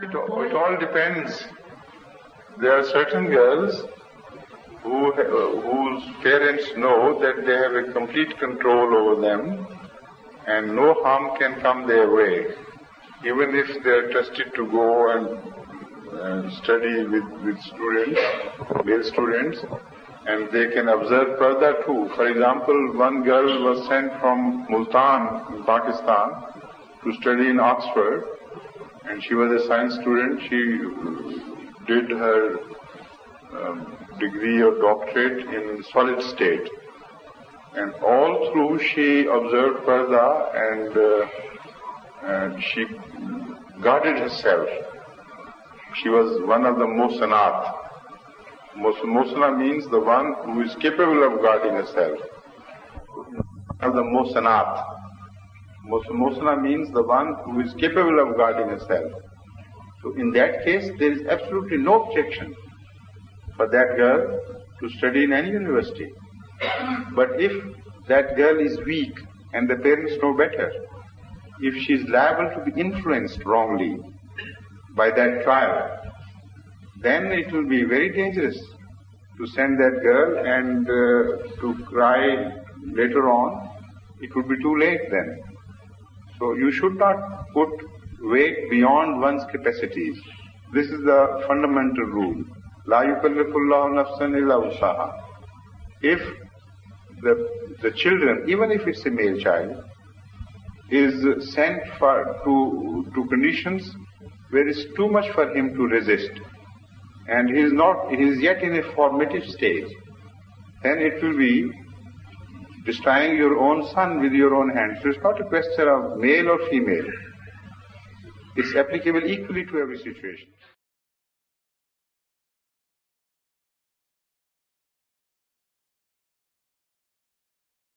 It all depends. There are certain girls whose parents know that they have a complete control over them and no harm can come their way, even if they are trusted to go and study with students, male students, and they can observe further too. For example, one girl was sent from Multan in Pakistan to study in Oxford, and she was a science student. She did her degree or doctorate in solid state, and all through she observed Parda and she guarded herself. She was one of the Muhsanat. Muhsana means the one who is capable of guarding herself. One of the Muhsanat. Muhsana means the one who is capable of guarding herself. So in that case, there is absolutely no objection for that girl to study in any university. But if that girl is weak and the parents know better, if she is liable to be influenced wrongly by that trial, then it will be very dangerous to send that girl and to cry later on. It would be too late then. So you should not put weight beyond one's capacities. This is the fundamental rule. La yukallifullahu nafsan illa wusaha. If the children, even if it's a male child, is sent to conditions where it's too much for him to resist, and he is yet in a formative stage, then it will be destroying your own son with your own hands. So it's not a question of male or female. It's applicable equally to every situation.